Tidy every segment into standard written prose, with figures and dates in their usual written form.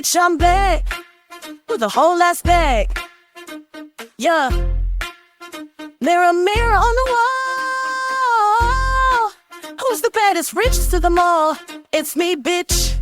bitch, I'm back with a whole ass bag. Yeah. Mirror, mirror on the wall, who's the baddest, richest of them all? It's me, bitch.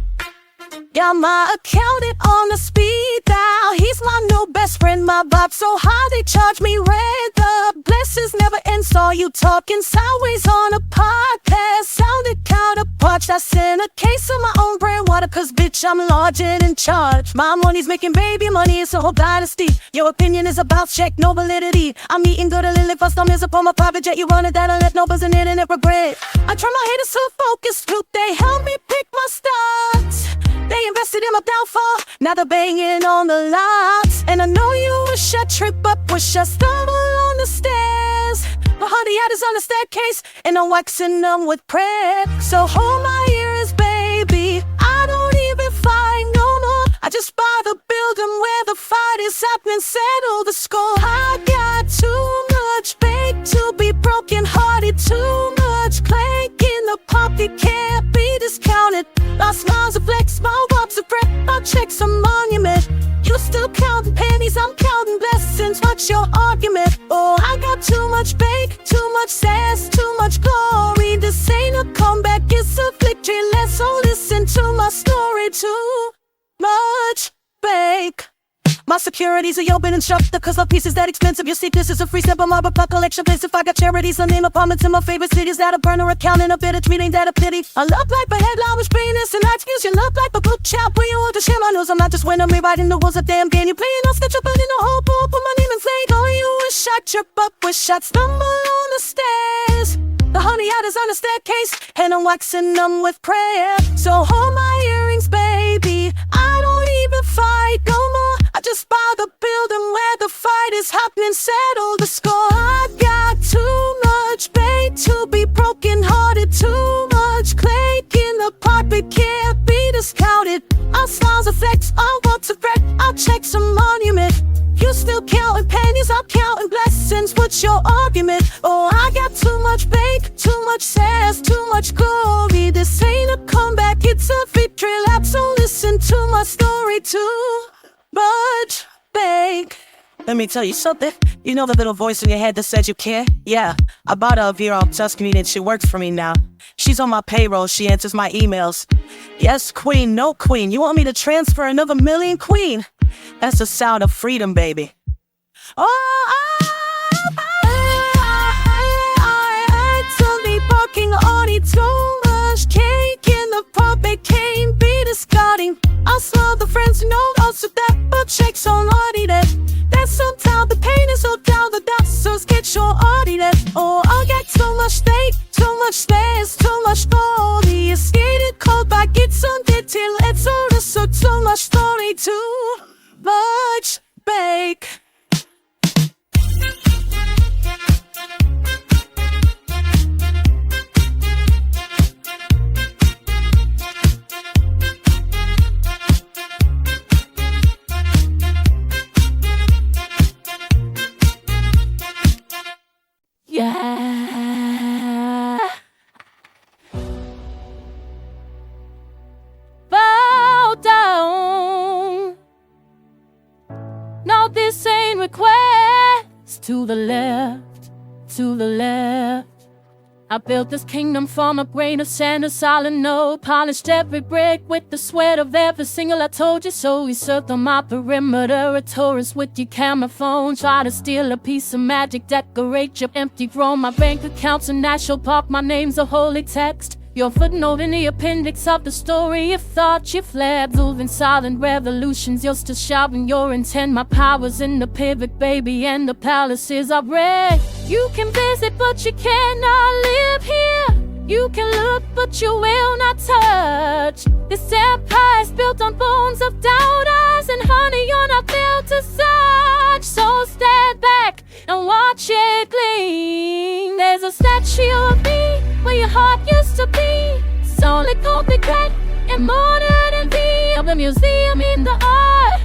Got my accountant on the speed dial. He's my new best friend, my vibe so high they charge me rent. The blessings never end, saw you talking sideways on a podcast. Sounded counterparts, that's in a case of my own brand water, cause bitch, I'm large and in charge. My money's making baby money, it's a whole dynasty. Your opinion is about check, no validity. I'm eating good a little if I stumbles upon my private jet. You running that and left no buzz in it and it regret. I turn my haters to focus group, they help me pick my stocks. They invested in my downfall, now they're banging on the lots. And I know you wish I trip up, wish I stumble on the stairs. But honey, I just on the staircase, and I'm waxing them with prayer. So hold my ears, baby, I don't even fight no more. I just buy the building where the fight is happening, settle the score. I got too much bait to be broken hearted, too much clank in the pocket, can't be discounted. Lost smiles of flex, small walks of breath, I'll check some monument. You still counting pennies, I'm counting blessings, what's your argument? Oh, I got too much bake, too much sass, too much glory. This ain't a comeback, it's a victory. Let's all listen to my story. Too much bake. My security's a open instructor, cause love pieces that expensive. You see, this is a free sample marble plot collection place. If I got charities, I name apartments in my favorite cities. That a burner account and a bit of tweet, ain't that a pity? I love life, but headline was penis, and I excuse your love life, but book child, where you want to share my news. I'm not just winning, rewriting the rules of damn game. You playing on stitch up, but in a whole pool, put my name in flame. Oh, you wish I trip up, wish I'd stumble on the stairs. The honey out is on the staircase, and I'm waxing them with prayer. So hold my earrings, baby, I don't even fight no more. I just buy the building where the fight is happening, settle the score. I got too much bait to be broken hearted, too much clank in the pocket, can't be discounted. I'll smiles of flex, I'll walk to breath, I'll check some monument. You still counting pennies, I'm counting blessings, what's your argument? Oh, I got too much bake, too much sass, too much glory. This ain't a comeback, it's a victory lap, so listen to my story. Too much bake. Let me tell you something. You know the little voice in your head that said you care? Yeah, I bought her a Vera on Tuscany and she works for me now. She's on my payroll, she answers my emails. Yes, queen, no queen. You want me to transfer another million, queen? That's the sound of freedom, baby. To be barking on it, too much cake in the puppet, can't be discarding. I'll slow the friends who know also that, but checks on that. That's sometimes the pain is all down the dust, so get your that. Oh, I got too much steak, too much space, too much glory. It's skated cold back, it's on detail, it's all the so too much story, too much bake. Yeah. Bow down. No, this ain't request. To the left, to the left. I built this kingdom from a grain of sand, a solid note. Polished every brick with the sweat of every single I told you so. We circled my perimeter, a tourist with your camera phone. Try to steal a piece of magic, decorate your empty throne. My bank account's a national park, my name's a holy text. Your footnote in the appendix of the story. If thought you fled, moving silent revolutions, you're still shouting your intent. My power's in the pivot, baby, and the palaces are red. You can visit, but you cannot live here. You can look, but you will not touch. This empire's built on bones of doubters, and honey, you're not built to such. So stand back and watch it gleam. There's a statue of me where your heart used to be. Solid gold regret and more than be of a museum in the art,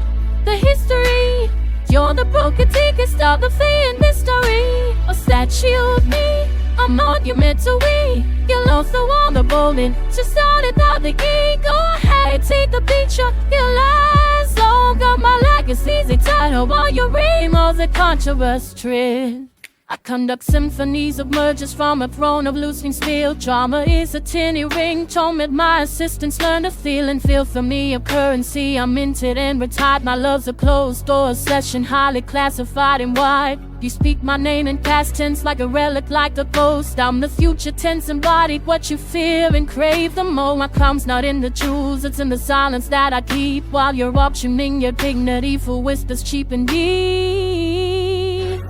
the history. You're the broken ticket of the fleeing mystery. A statue of me, a monument to we. You lost the wall, the bowling, just started out the gate. Go ahead, take the picture, you lie. it's easy title while your reign was a controversial trend. I conduct symphonies of mergers from a throne of loosening steel. Drama is a tinny ringtone with my assistants learn to feel and feel for me of currency. I'm minted and retired. My love's a closed door session, highly classified and wide. You speak my name in past tense like a relic, like a ghost. I'm the future tense embodied, what you fear and crave the most. My crown's not in the jewels, it's in the silence that I keep while you're auctioning your dignity for whispers cheap and deep.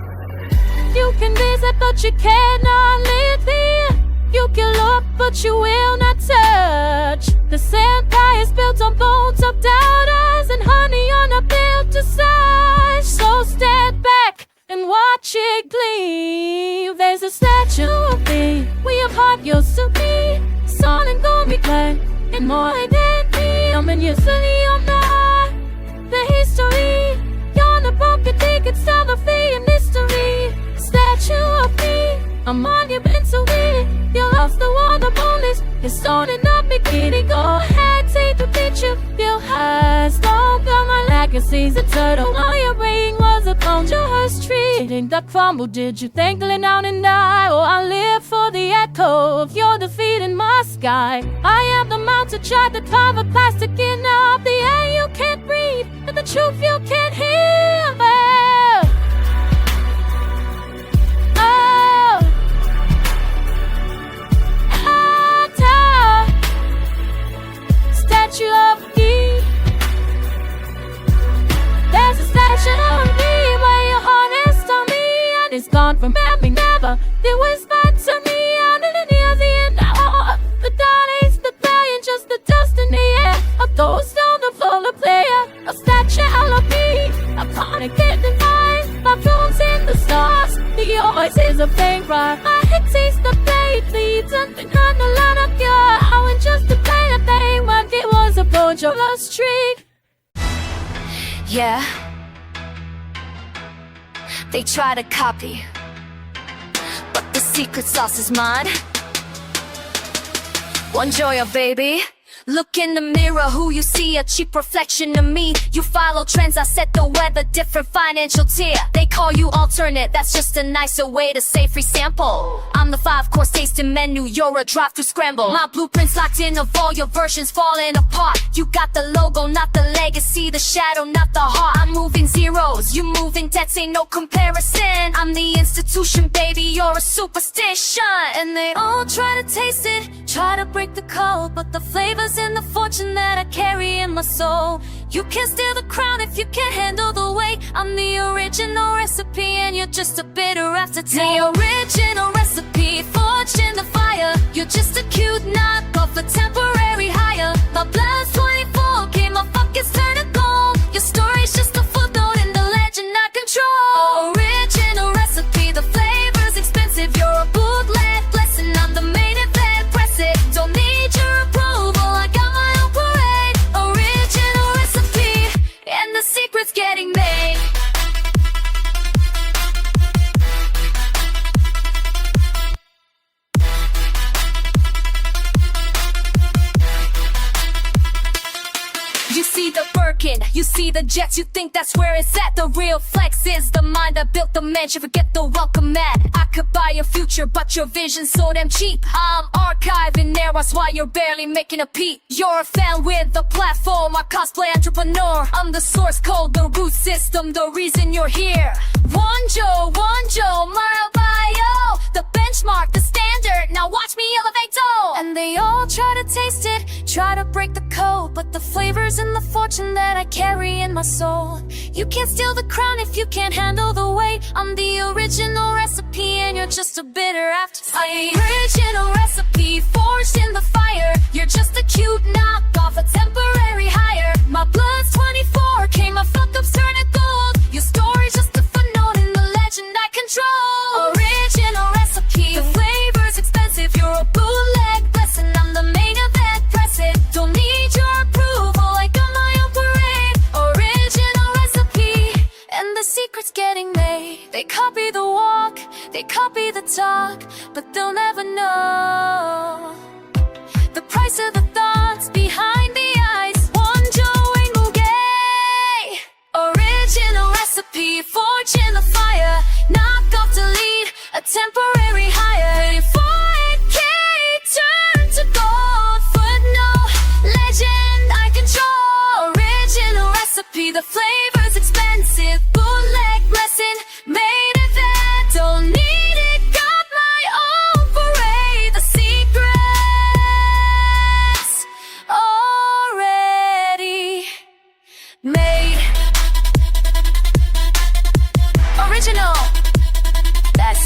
You can visit, but you cannot live here. You can look, but you will not touch. This empire is built on bones of doubters and honey on a builder's side. So stand back and watch it gleam. There's a statue of me. We have heart used to be. Sun and gold be glad and more than me. I'm in your city of the heart. The history. You're the bump you think it's time to flee in mystery. Statue of me, a monument to me. You lost the one of boneless. It's on and up beginning. Go ahead, take the picture. Your eyes don't got my legacy's a turtle. While your ring was a conjurer's tree. Didn't that crumble? Did you think glen out and die? Oh, I live for the echo of your defeat in my sky. I am the mountain child that carve a plastic in up the air you can't breathe and the truth you can't hear. Statue of me. There's a statue of me where you're honest on me, and it's gone from me never. It whispered to me under the near the end. The dawn is the play and just the dust in the air. A ghost on the floor, a player. A statue of me. Upon it get divine. My throne's in the stars. The voice is a faint cry. My head sees the blade leads and behind the line of your. I went just to play a thing, but it was a dangerous trick. Yeah, they try to copy, but the secret sauce is mine. One joy, baby. Look in the mirror, who you see, a cheap reflection of me. You follow trends, I set the weather, different financial tier. They call you alternate, that's just a nicer way to say free sample. I'm the 5-course tasting menu, you're a drive-through scramble. My blueprint's locked in of all your versions falling apart. You got the logo, not the legacy, the shadow, not the heart. I'm moving zeros, you moving debts, ain't no comparison. I'm the institution, baby, you're a superstition. And they all try to taste it, try to break the code, but the flavor's in the fortune that I carry in my soul. You can't steal the crown if you can't handle the weight. I'm the original recipe and you're just a bitter aftertaste. The original recipe, forged in the fire. You're just a cute knockoff, a temporary hire. My blood's 24, came my fucking turn to gold. Your story's just a footnote in the legend I control. Original recipe, the flavor's expensive. You're a bootleg blessing, I'm the main event. Press it, don't need your approval. I got my own parade. Original recipe, and the secret's getting made. You see the Birkin, you see the jets, you think that's where it's at. The real flex is the mind that built the mansion, forget the welcome mat. I could buy your future, but your vision's so damn cheap. I'm archiving eras while you're barely making a peep. You're a fan with the platform, a cosplay entrepreneur. I'm the source code, the root system, the reason you're here. One Joe, Mara Bio, the benchmark, the standard, now watch me elevate dough. And they all try to taste it, try to break the code, but the flavor's in the fortune that I carry in my soul. You can't steal the crown if you can't handle the weight. I'm the original recipe and you're just a bitter aftertaste. Original recipe, forged in the fire. You're just a cute knockoff, a temporary hire. My blood's 24, came my fuck-ups turn to gold. Your story's just a footnote in the legend I control. Original recipe, the flavor's expensive. You're a bootleg blessing, I'm the main event. Press it, don't need your approval, I got my own parade. Original recipe, and the secret's getting made. They copy the walk, they copy the talk, but they'll never know the price of the thoughts behind the eyes. One Joe ain't Muge. Original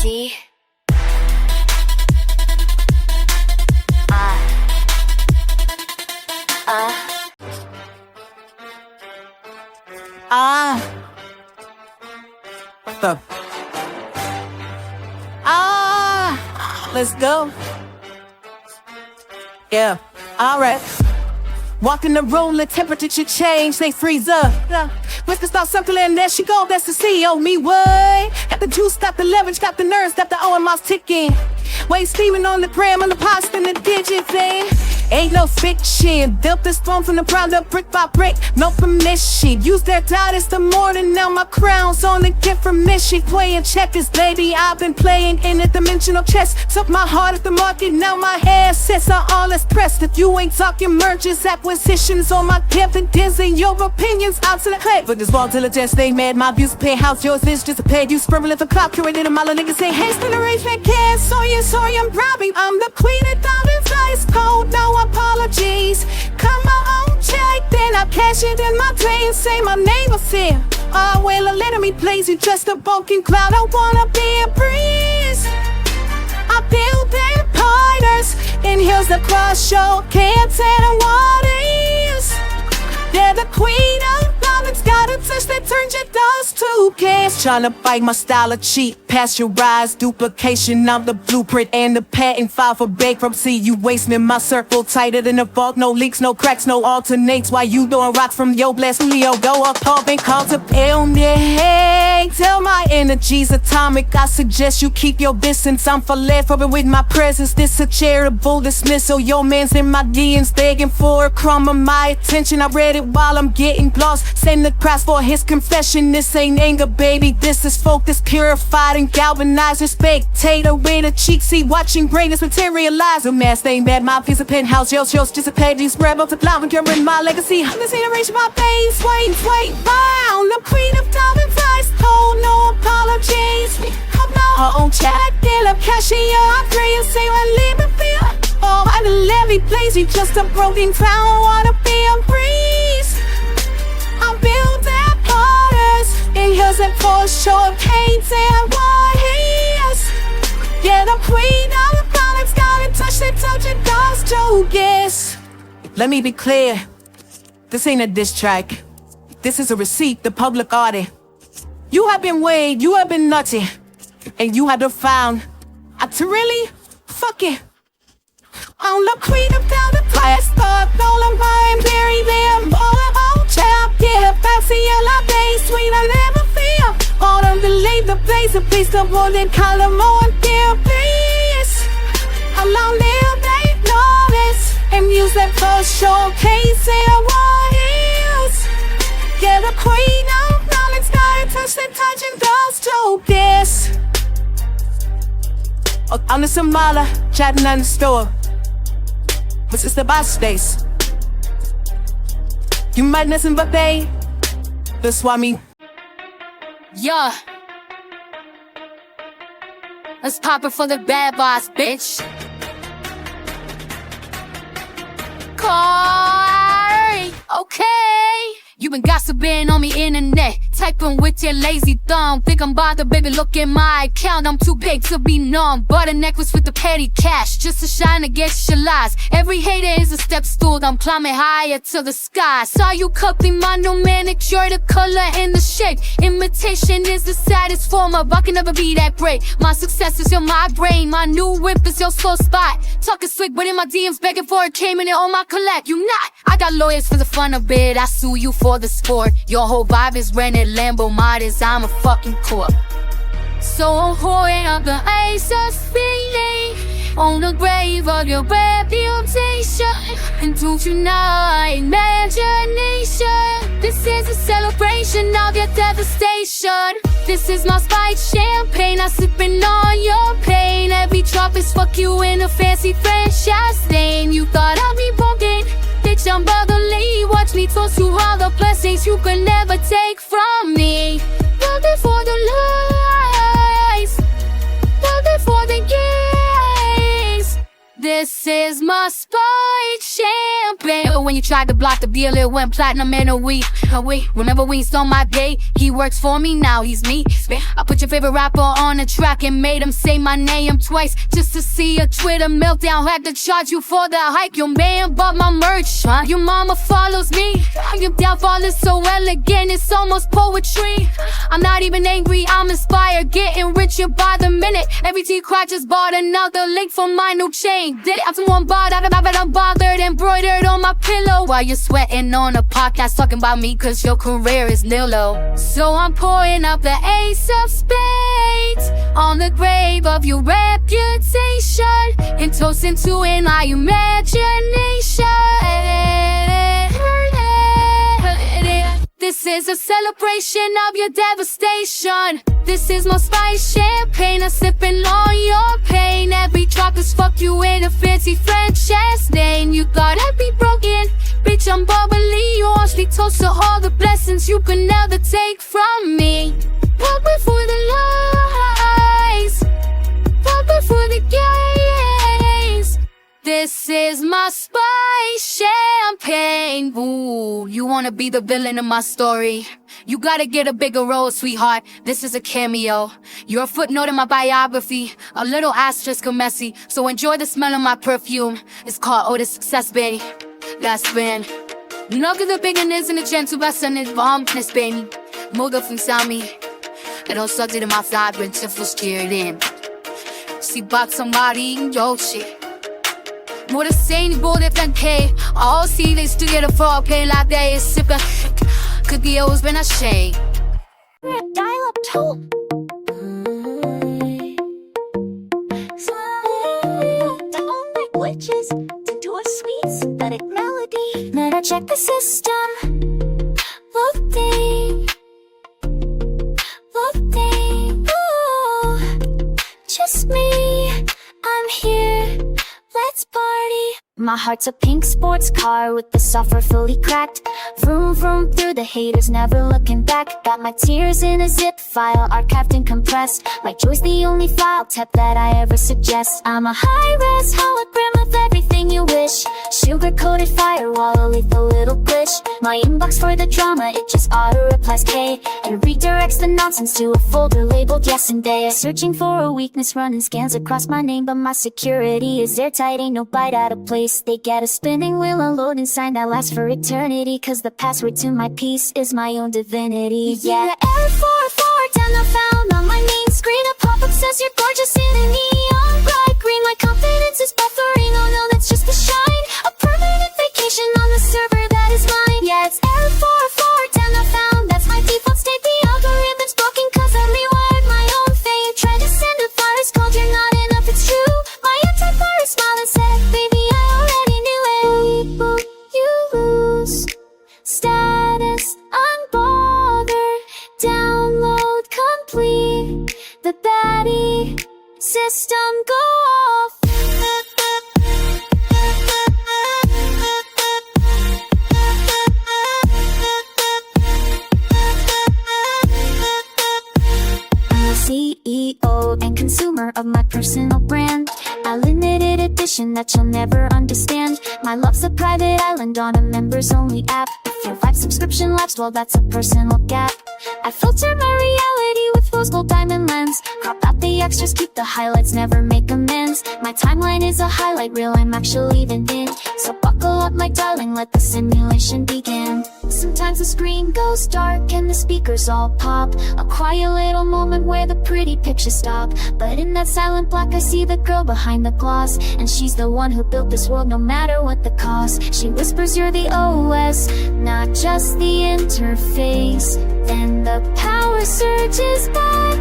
see? Let's go. Yeah, alright. Walk in the room, the temperature change, they freeze up. Whiskers start circling, there she go, that's the CEO, me way. Got the juice, got the leverage, got the nerves, got the OMRs ticking. Weight steaming on the gram, on the pasta, and the digit thing. Ain't no fiction, built this throne from the ground up, brick by brick, no permission. Use their daughters the morning, now my crown's on the gift from mission. Playing checkers, baby, I've been playing in a dimensional chess. Took my heart at the market, now my handsets are all as pressed. If you ain't talking mergers, acquisitions, or my dividends and your opinions out to the play. But this ball diligence, they mad, my views pay house, yours is just a pay. You scribbling for clock, curated a mile of niggas say, hey, still a rage, man, can't, sorry, I'm robbing. I'm the queen of diamonds, ice cold, no apologies. Come my own check, then I cash it in my dreams. Say my name was here. Oh, well, let me blaze you, just a bulking cloud. I wanna be a breeze. I build empires in hills that cross your can't tell what is. They're the queen of diamonds, got a touch that turns your dust to gas. Tryna bite my style of cheat, pasteurized duplication. I'm the blueprint and the patent file for bankruptcy. You wasting my circle tighter than a vault. No leaks, no cracks, no alternates. While you throwing rocks from your blast studio, go up, pump and call to pale me. Hey, tell my energy's atomic. I suggest you keep your distance. I'm philanthroping with my presence. This a charitable dismissal. Your man's in my DMs begging for a crumb of my attention. I read it while I'm getting lost. Send the cross for his confession. This ain't anger, baby. This is focus, purified and galvanized. Spectator with a cheek seat, watching greatness materialize. A mass name bad, my piece of penthouse. Yours dissipate. These spread up to fly when you're in my legacy. I'm the generation of my face. Wait, round. The queen of diamonds, ice cold, no apologies. I'm not her own check, deal up cashier. I pray and say I live and feel. Oh, I the levy blaze, you just a broken crown. Wanna be a breeze. I build that waters in hills that fall short, can't tell what is. Yeah, the queen of the products got a touch that touch it does to guess. Let me be clear, this ain't a diss track. This is a receipt, the public audit. You have been weighed, you have been nutty, and you have found to really fuck it. I'm the queen of down the class, thought all of mine, bury them, all of old chap, yeah, fancy a la day, sweet, I never feel. All of the labor, place, a piece of wood and column on their place. Along there, they notice, and use that for showcase, and what is? Yeah, the queen of knowledge, got a touch that touching those to this. On the Samala, chatting on the store. But it's the boss days. You might listen, but they that's why me. Yeah. Let's pop it for the bad boss, bitch. Corey, okay. You been gossiping on me internet, typing with your lazy thumb. Think I'm bothered, baby, look at my account. I'm too big to be numb. Bought a necklace with the petty cash, just to shine against your lies. Every hater is a step stool, I'm climbing higher to the sky. Saw you coupling my new manicure, the color and the shape. Imitation is the saddest form of, I can never be that great. My success is your my brain, my new whip is your slow spot. Talking slick, but in my DMs begging for it, came in it on my collect. You not, I got lawyers for the fun of it, I sue you for the sport. Your whole vibe is rented Lambo models, I'm a fucking corp. So I'm pouring up the ice of feeling on the grave of your reputation. And don't you know imagination? This is a celebration of your devastation. This is my spiked champagne, I'm sipping on your pain. Every drop is fuck you in a fancy franchise stain. You thought I'd be broken, bitch, I'm brotherly. Watch me toss you all the blessings you could never take from me. Working for the lies, working for the games. This is my spiked champagne. When you tried to block the deal, it went platinum in a week. Remember when you stole my day? He works for me, now he's me. I put your favorite rapper on the track and made him say my name twice just to see a Twitter meltdown. Had to charge you for the hike. Your man bought my merch. Your mama follows me. Your downfall is so elegant, it's almost poetry. I'm not even angry, I'm inspired, getting richer by the minute. Every T-Cry just bought another link for my new chain. Did it? I'm someone bought out of it, I'm bothered, embroidered on my pillow while you're sweating on a podcast talking about me cause your career is nillo. So I'm pouring up the ace of spades on the grave of your reputation and toasting to in my imagination. This is a celebration of your devastation. This is my spiced champagne, I'm sipping on your pain. Every drop is fuck you in a fancy French name. You thought I'd be broken, bitch I'm bubbly. You honestly toast to all the blessings you could never take from me. Walk before the lies, walk before the gaze. This is my spiced champagne. Ooh, you wanna be the villain of my story? You gotta get a bigger role, sweetheart. This is a cameo. You're a footnote in my biography, a little asterisk of messy. So enjoy the smell of my perfume. It's called Otis Success, baby. Last spin. Look at the beginnings and the gentle lesson is bombness, baby. Moga from Sami. I don't suck it in my side when Tiff was cheered in. Si bak somebody, yo shit. More the same bold if than K. All see they still get a fall, pay like they is sipping. Could be always been a shame. Dial up tone. Don't like witches to do a sweet synthetic melody. Better check the system. Loading. Loading. Ooh, just me. I'm here. Let's party. My heart's a pink sports car with the software fully cracked. Vroom vroom through the haters, never looking back. Got my tears in a zip file, archived and compressed. My joy's the only file type that I ever suggest. I'm a high-res hologram of everything you wish. Sugar-coated firewall, a lethal little glitch. My inbox for the drama, it just auto-replies K and redirects the nonsense to a folder labeled yes and day. Searching for a weakness, running scans across my name, but my security is airtight, ain't no bite out of place. They get a spinning wheel, a loading sign that lasts for eternity. Cause the password to my peace is my own divinity. Yeah, error 404 down I found on my main screen. A pop-up says you're gorgeous in a neon bright green. My confidence is buffering, oh no, that's just the shine. A permanent vacation on the server that is mine. Yeah, it's error 404 down I found, that's my default state. The algorithm's broken cause I rewired my own fate. Tried to send a virus called you're not enough, it's true. My antivirus smiled and said, baby, I already knew it. People, you lose status, unbothered, download complete. The baddie system go off. I'm the CEO and consumer of my personal brand. A limited edition that you'll never understand. My love's a private island on a members-only app. If your Vibe subscription lapsed, well that's a personal gap. I filter my reality with rose gold diamond lens. Crop out the extras, keep the highlights, never make amends. My timeline is a highlight reel, I'm actually even in. So buckle up my darling, let the simulation begin. Sometimes the screen goes dark and the speakers all pop. A quiet little moment where the pretty pictures stop. But in that silent black I see the girl behind the gloss. And she's the one who built this world no matter what the cost. She whispers you're the OS, not just the interface. Then the power surges back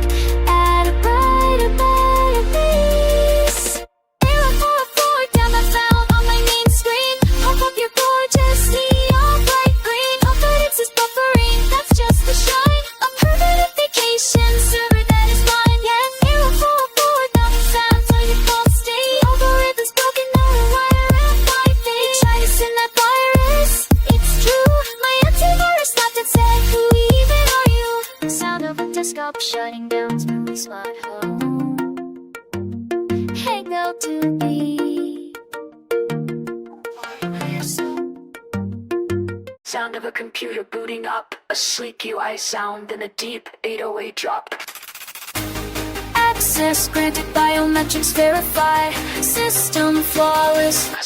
at a brighter, better pace. Error 404 down I found on my main screen. Pop up your gorgeous neon bright green. Confidence is buffering, that's just the shine. A permanent vacation server that is mine. Yeah, error 404 down I found on your default state. Algorithms broken, now the wire and my fate. Try to send that virus, it's true. My antivirus laughed and said, who even are you? Sound of a disc up, shutting down smoothly smart home. sound of a computer booting up, a sleek UI sound and a deep 808 drop. Access granted, biometrics verified, system flawless.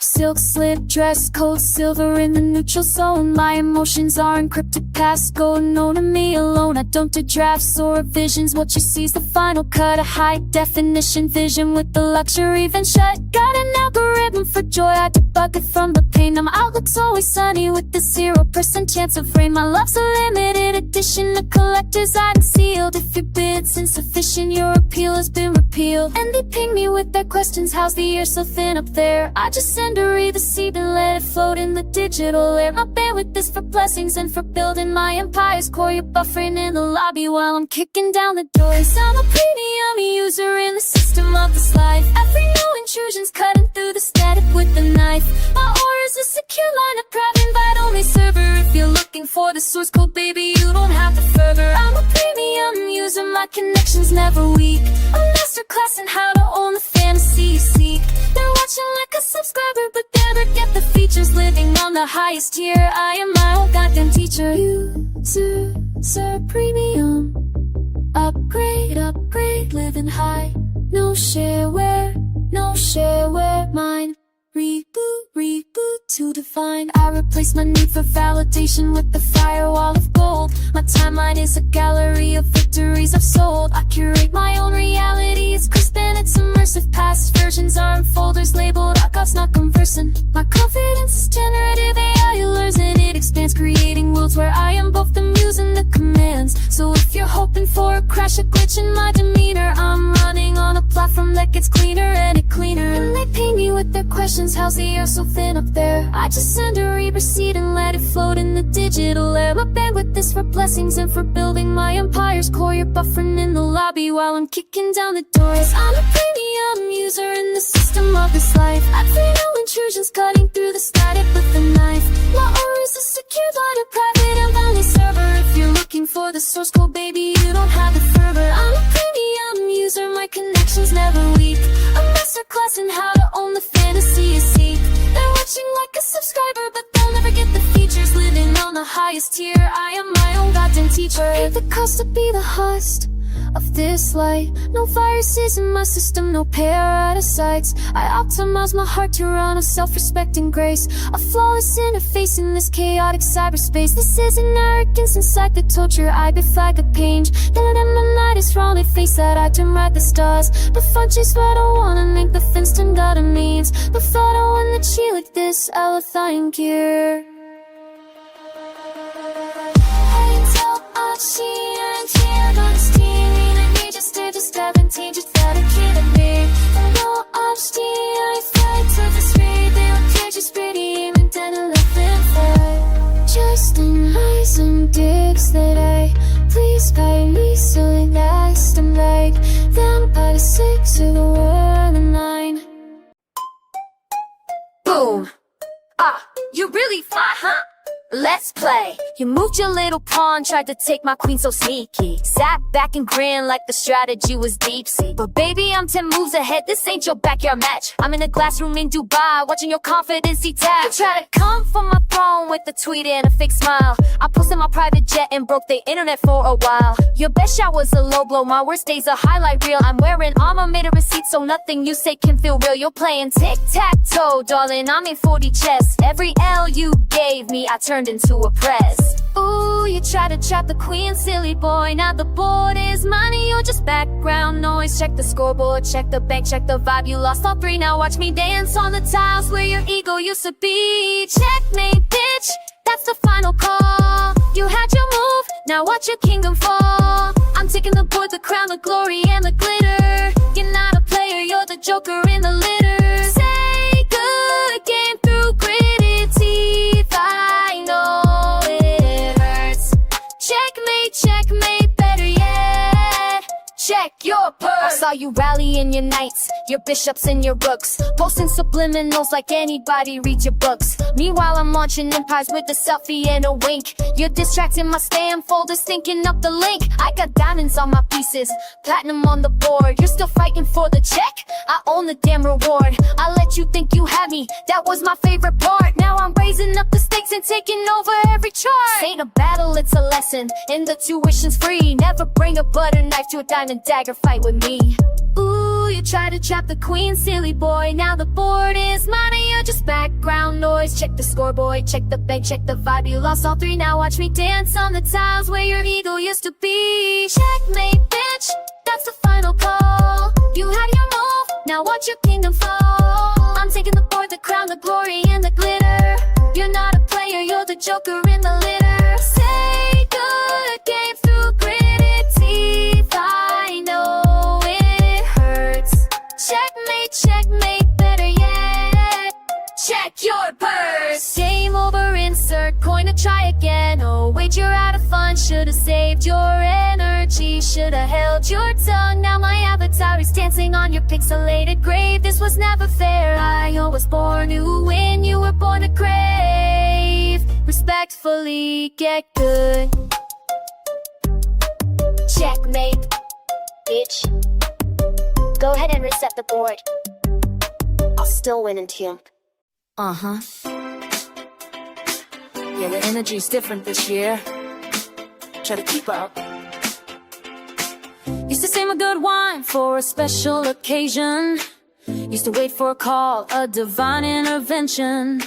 Silk slip dress code, silver in the neutral zone. My emotions are encrypted, passcode known to me alone. I don't do drafts or visions, what you see is the final cut. A high definition vision with the luxury vent shut. Got an algorithm for joy, I debug it from the pain. My outlook's always sunny with the 0% chance of rain. My love's a limited edition, a collector's item sealed. If your bid's insufficient, your appeal has been repealed. And they ping me with their questions, how's the air so thin up there? I just send a receipt and let it float in the digital air. My bandwidth is for blessings and for building my empire's core. You're buffering in the lobby while I'm kicking down the doors. I'm a premium user in the system of this life. Every no intrusion's cutting through the static with the knife. My aura's a secure line, a private invite only server. If you're looking for the source code, baby, you don't have the fervor. I'm a premium user, my connection's never weak. A masterclass in how to own the fantasy you seek. They're watching like a subscriber, but never get the features. Living on the highest tier, I am my own goddamn teacher. User premium. Upgrade, living high. No shareware, mine. Reboot to define. I replace my need for validation with the firewall of gold. My timeline is a gallery of victories I've sold. I curate my own reality, it's crisp and it's immersive. Past versions are in folders labeled archives not conversant. My confidence is generative AI learns and it expands, creating worlds where I am both the muse and the commands. So if you're hoping for a crash, a glitch in my demeanor, I'm running on a platform that gets cleaner and it cleaner. And they ping me with their questions, how's the air so thin up there? I just send a receipt and let it float in the digital air. My bandwidth is for blessings and for building my empire's core. You're buffering in the lobby while I'm kicking down the doors. I'm a premium user in the system of this life. I fear no intrusions cutting through the static with a knife. My aura's a secure line, a private and only server. If you're looking for the source code, baby, you don't have the fervor. I'm a premium user, my connection's never weak. A masterclass in how to own the fantasy you seek. They're watching like a subscriber, but they'll never get the features. Living on the highest tier, I am my own goddamn teacher. Pay the cost to be the host of this light. No viruses in my system, no parasites. I optimize my heart to run on self-respecting grace. A flawless interface in this chaotic cyberspace. This isn't arrogance inside the torture, I beflag the pain. Then in my night is wrongly face that I turn right the stars. But fudge is what I wanna make the Finston got a means. But thought I want the chi like this, Älithine gear. Just 17, just dedicated me. No obstinate, I fight to the street. They don't care, just pretty and then I left them fly. Just in eyes and dicks that I please by me, so last I'm like them by the 6 of the world and 9. Boom! You really fly, huh? Let's play. You moved your little pawn, tried to take my queen so sneaky. Sat back and grinned like the strategy was deep sea. But baby, I'm 10 moves ahead, this ain't your backyard match. I'm in a glass room in Dubai, watching your confidence detach. You try to come for my throne with a tweet and a fake smile. I posted my private jet and broke the internet for a while. Your best shot was a low blow, my worst day's a highlight reel. I'm wearing armor, made a receipt so nothing you say can feel real. You're playing tic-tac-toe, darling, I'm in 4D chess. Every L you gave me, I turned into a press. Ooh, you try to trap the queen, silly boy. Now the board is mine and you're just background noise. Check the scoreboard, check the bank, check the vibe. You lost all 3, now watch me dance on the tiles where your ego used to be. Checkmate, bitch, that's the final call. You had your move, now watch your kingdom fall. I'm taking the board, the crown, the glory, and the glitter. You're not a player, you're the joker in the litter. Say good game through gritted teeth. I know it hurts. Checkmate, checkmate, better yet, check your purse. I saw you rallying your knights, your bishops and your rooks, posting subliminals like anybody reads your books. Meanwhile I'm launching empires with a selfie and a wink. You're distracting my spam folders, thinking up the link. I got diamonds on my pieces, platinum on the board. You're still fighting for the check, I own the damn reward. I let you think you had me, that was my favorite part. Now I'm raising up the stakes and taking over every chart. This ain't a battle, it's a lesson, and the tuition's free. Never bring a butter knife to a diamond dagger fight with me. Ooh, you try to trap the queen, silly boy. Now the board is mine and you're just background noise. Check the scoreboard, check the bank, check the vibe. You lost all three, now watch me dance on the tiles where your ego used to be. Checkmate, bitch, that's the final call. You had your move, now watch your kingdom fall. I'm taking the board, the crown, the glory, and the glitter. You're not a player, you're the joker in the litter. Say good game through gritted teeth, I know it hurts. Checkmate, checkmate, better yet, check your purse. Game over, insert coin to try again. Oh wait, you're out of fun, should've saved your energy, should've held your tongue. Now my avatar is dancing on your pixelated grave. This was never fair, I was born to win, you were born to crave. Respectfully, get good. Checkmate, bitch. Go ahead and reset the board. I'll still win in Team. Uh-huh. Yeah, the energy's different this year. Try to keep up. Used to save my good wine for a special occasion. Used to wait for a call, a divine intervention.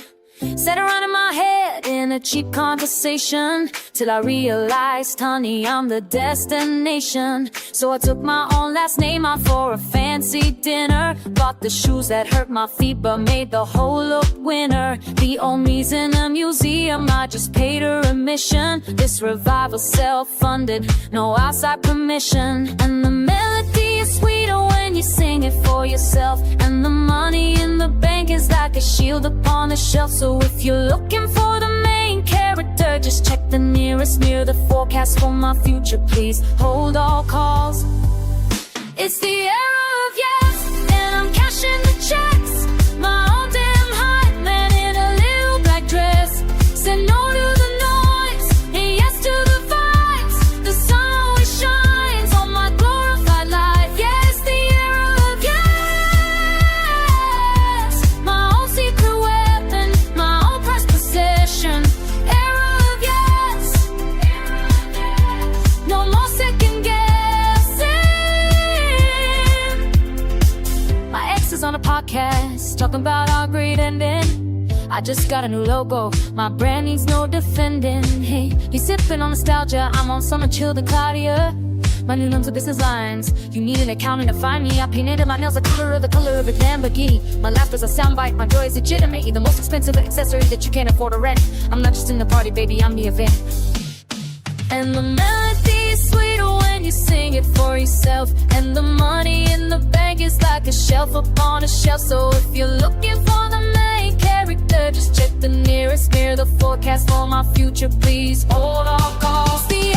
Sat around in my head in a cheap conversation, till I realized, honey, I'm the destination. So I took my own last name out for a fancy dinner. Bought the shoes that hurt my feet but made the whole look winner. The old me's in a museum, I just paid her admission. This revival self-funded, no outside permission. And the melody is sweeter when you sing it for yourself. And the money in the bank is like a shield upon the shelf. So if you're looking for the main character, just check the nearest mirror. The forecast for my future, please hold all calls. It's the era of yes, and I'm cashing the checks. My own damn hype man in a little black dress. Said no to the noise, and yes to the vibes. The sun always shines on my glorified life. Yes, the era of yes. My own secret weapon, my own prized possession. Era of yes. No more second guessing. My ex is on a podcast talking about our great ending. I just got a new logo, my brand needs no defending. Hey, you sipping on nostalgia, I'm on summer chill than Claudia. My new name's with business lines, you need an accountant to find me. I painted my nails the color of a Lamborghini. My laughter's a soundbite, my joy is legitimate. The most expensive accessory that you can't afford to rent. I'm not just in the party, baby, I'm the event. And the melody is sweeter when you sing it for yourself. And the money in the bank is like a shelf upon a shelf. So if you're looking for the main character, just check the nearest mirror. The forecast for my future, please hold all calls. The era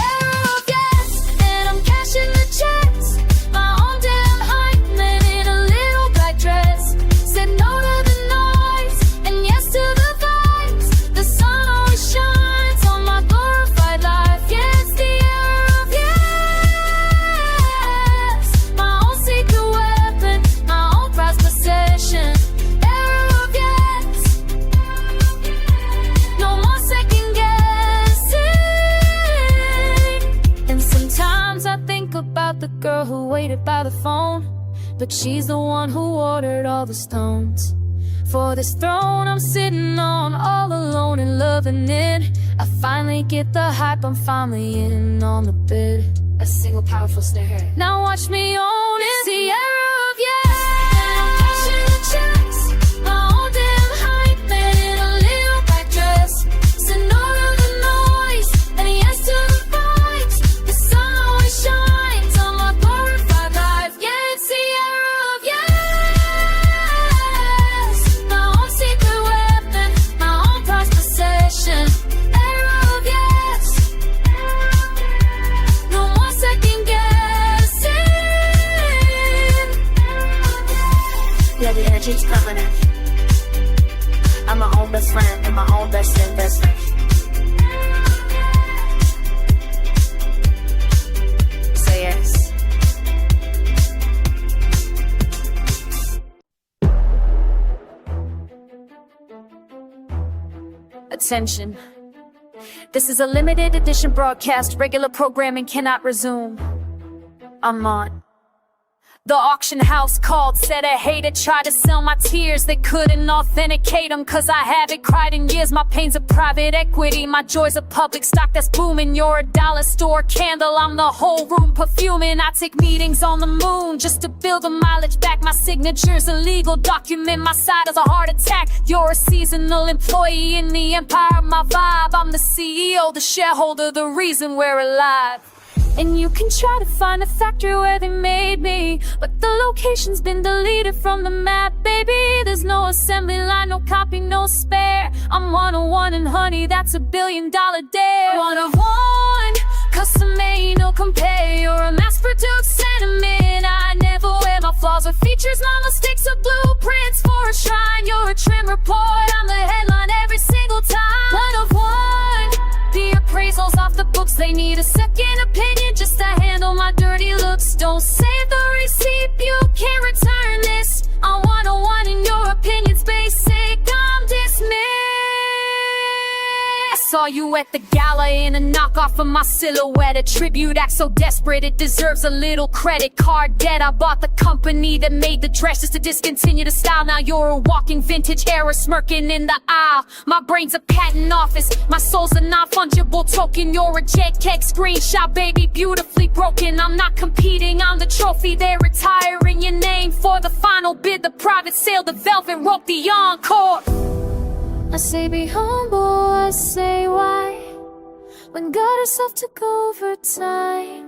of yes, and I'm cashing the checks. My own damn hype man in a little black dress. Said no to the noise, and yes to the vibes. The sun always shines on my glorified life. Yes, the era of yes. My own secret weapon, my own prized possession. Era of yes. No more second guessing. And sometimes I think about the girl who waited by the phone, but she's the one who ordered all the stones. For this throne I'm sitting on, all alone and loving it. I finally get the hype, I'm finally in on the bid. A single powerful snare. Now watch me own it. It's the era of yes, and I'm cashing the checks. My own damn hype man in a little black dress. Said no to the noise, and yes to the vibes. The sun always shines on my glorified life. Yeah, it's the era of yes. My own secret weapon, my own prized possession. Era of yes. No more second guessing. attention. This is a limited edition broadcast. Regular programming cannot resume. I'm on. The auction house called, said a hater tried to sell my tears. They couldn't authenticate them, cause I haven't cried in years. My pain's a private equity, my joy's a public stock that's booming. You're a dollar store candle, I'm the whole room perfuming. I take meetings on the moon just to build the mileage back. My signature's a legal document, my side is a heart attack. You're a seasonal employee in the empire of my vibe. I'm the CEO, the shareholder, the reason we're alive. And you can try to find the factory where they made me, but the location's been deleted from the map, baby. There's no assembly line, no copy, no spare. I'm 101 and honey, that's $1 billion dare. One of one, custom made, no compare. You're a mass-produced sentiment. I never wear my flaws or features, my mistakes are blueprints for a shrine. You're a trim report, I'm the headline every single time. One of one, the appraisals off the books, they need a second opinion just to handle my dirty looks. Don't save the receipt, you can't return this. I'm 101 and your opinion's basic, I'm dismissed. I saw you at the gala in a knockoff of my silhouette. A tribute act so desperate it deserves a little credit card debt. I bought the company that made the dress just to discontinue the style. Now you're a walking vintage era smirking in the aisle. My brain's a patent office, my soul's a non-fungible token. You're a JPEG screenshot, baby, beautifully broken. I'm not competing, I'm the trophy. They're retiring your name for the final bid, the private sale, the velvet rope, the encore. I say be humble, I say why, when God herself took over time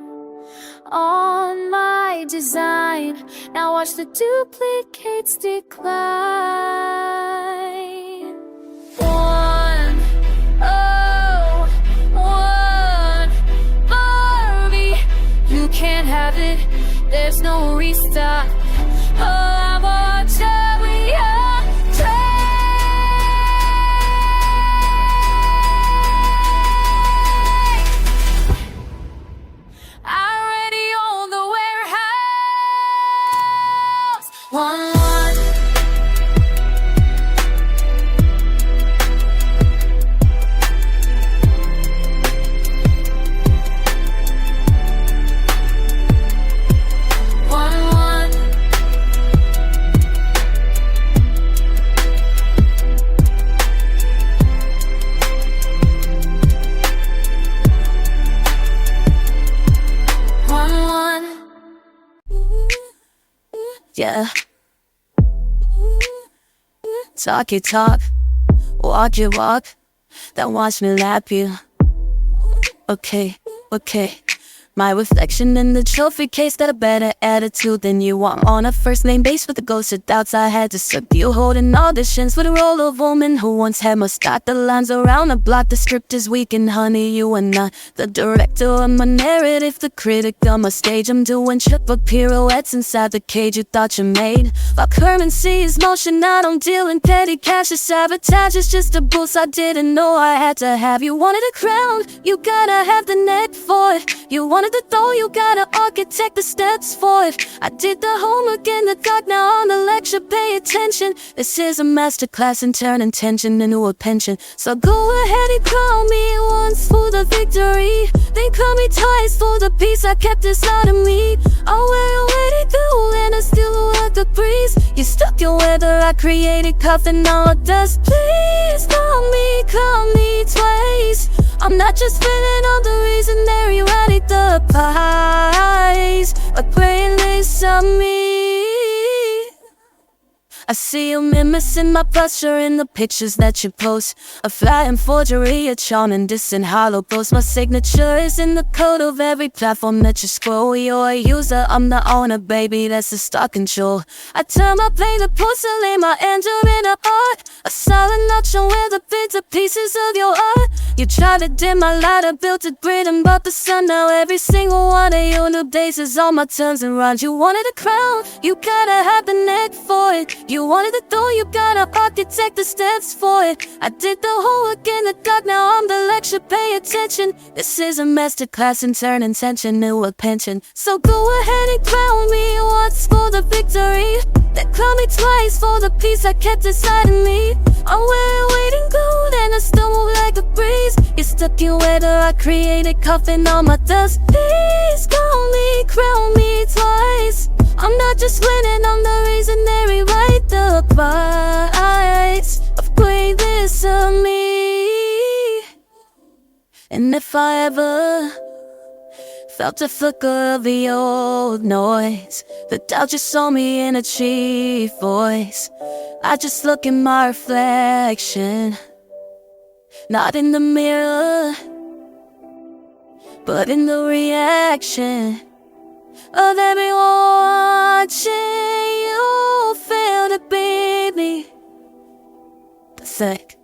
on my design. Now watch the duplicates decline. One, oh, one, Barbie, you can't have it, there's no restock. Oh, I'm a cherry, Yeah. Talk your talk, walk your walk, then watch me lap you. Okay, okay. My reflection in the trophy case got a better attitude than you. I'm on a first name base with the ghost of doubts I had to subdue. Holding auditions for the role of woman who once had must start the lines around the block. The script is weak and honey, you are not the director of my narrative, the critic on my stage. I'm doing triple pirouettes inside the cage you thought you made. My currency is motion, I don't deal in petty cash. The sabotage is just a boost I didn't know I had to have. You wanted a crown, you gotta have the neck for it. You wanted the though, you gotta architect the steps for it. I did the homework in the dark, now on the lecture, pay attention. This is a masterclass in turning tension into a pension. So go ahead and call me once for the victory, then call me twice for the peace I kept inside of me. I'll wear a wedding gold and I still work the breeze. You stuck your weather, I created cuffing all the dust. Please call me twice. I'm not just feeling on the reason they rewrite the pies, but praying they saw me. I see you mimicking my posture in the pictures that you post. A flying forgery, a charming distant hollow post. My signature is in the code of every platform that you scroll. You're a user, I'm the owner, baby, that's the stock control. I turn my plane to porcelain, my angel in a art. A solid auction where the bits are pieces of your art. You tried to dim my light, I built a grid and bought the sun. Now every single one of your new days is all my turns and runs. You wanted a crown, you gotta have the neck for it. You wanted the door, you gotta architect the steps for it. I did the homework in the dark, now I'm the lecture. should pay attention. This is a masterclass in turning tension into a pension. So go ahead and crown me once for the victory, then crown me twice for the peace I kept inside of me. I'm wearing waiting gold and I still move like a breeze. You're stuck in weather I created, coughing on my dust. Please crown me twice. I'm not just winning, I'm the reason they rewrite the price of greatness of me. And if I ever felt a flicker of the old noise, the doubt just saw me in a chief voice, I just look in my reflection, not in the mirror, but in the reaction of everyone watching you fail to be me. Pathetic.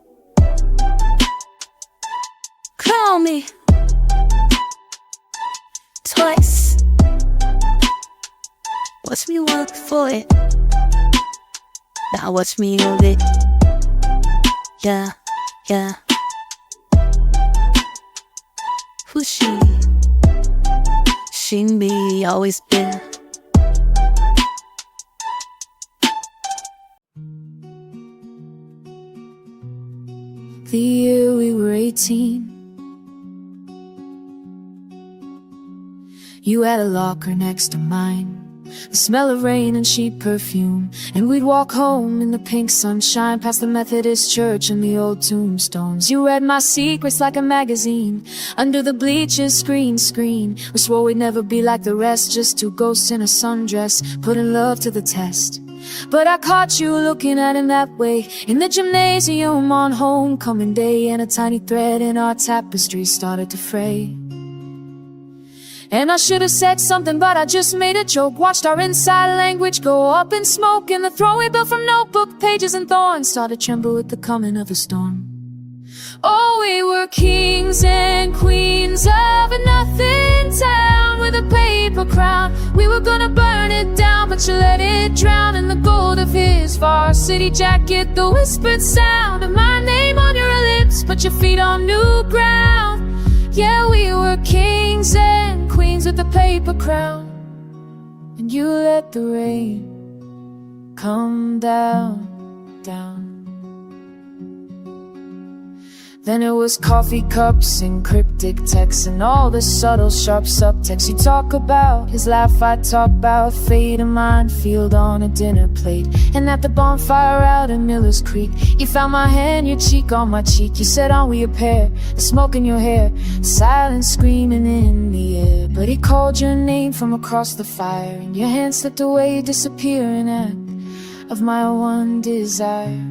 Crown me twice. Watch me work for it. Now watch me hold it. Yeah, yeah. Who's she? She me, always been. The year we were 18, you had a locker next to mine, the smell of rain and cheap perfume, and we'd walk home in the pink sunshine, past the Methodist church and the old tombstones. You read my secrets like a magazine, under the bleachers, screen. We swore we'd never be like the rest, just two ghosts in a sundress, putting love to the test. But I caught you looking at him that way, in the gymnasium on homecoming day, and a tiny thread in our tapestry started to fray. And I should have said something, but I just made a joke. Watched our inside language go up in smoke, and the throwaway bill from notebook pages and thorns started to tremble with the coming of a storm. Oh, we were kings and queens of a nothing town with a paper crown. We were gonna burn it down, but you let it drown in the gold of his varsity jacket, the whispered sound of my name on your lips, put your feet on new ground. Yeah, we were kings and queens with a paper crown, and you let the rain come down. Then it was coffee cups and cryptic texts, and all the subtle sharp subtext. You talk about his laugh, I talk about fate, a minefield on a dinner plate. And at the bonfire out in Miller's Creek, you found my hand, your cheek on my cheek. You said, aren't we a pair? The smoke in your hair, silence screaming in the air. But he called your name from across the fire, and your hand slipped away, disappearing act of my one desire.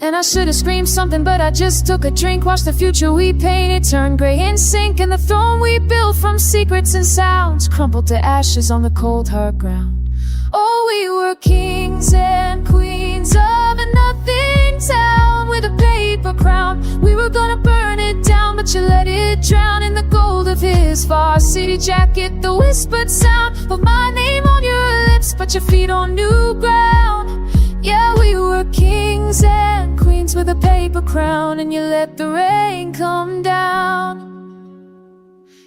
And I should have screamed something, but I just took a drink. Watched the future we painted turn gray in sync, and the throne we built from secrets and sounds crumbled to ashes on the cold hard ground. Oh, we were kings and queens of a nothing town with a paper crown. We were gonna burn it down, but you let it drown in the gold of his varsity jacket, the whispered sound of my name on your lips, put your feet on new ground. Yeah, we were kings and queens with a paper crown, and you let the rain come down.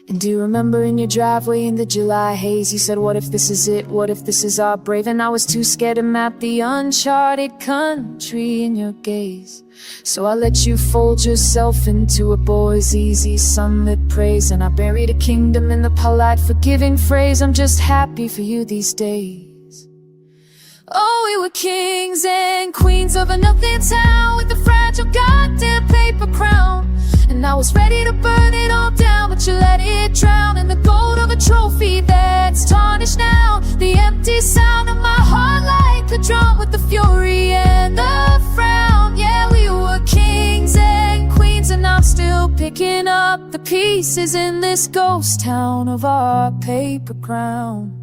And do you remember in your driveway in the July haze, you said, what if this is it, what if this is our brave? And I was too scared to map the uncharted country in your gaze. So I let you fold yourself into a boy's easy sunlit praise, and I buried a kingdom in the polite forgiving phrase, I'm just happy for you these days. Oh, we were kings and queens of a nothing town with a fragile goddamn paper crown. And I was ready to burn it all down, but you let it drown in the gold of a trophy that's tarnished now. The empty sound of my heart like a drum with the fury and the frown. Yeah, we were kings and queens, and I'm still picking up the pieces in this ghost town of our paper crown.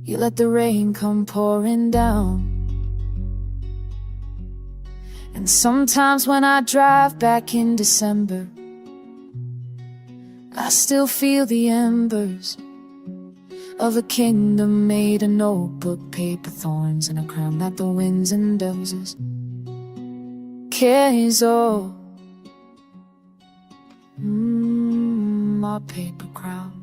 You let the rain come pouring down. And sometimes when I drive back in December, I still feel the embers of a kingdom made of notebook paper, thorns, and a crown that the winds and deserts carries all My paper crown.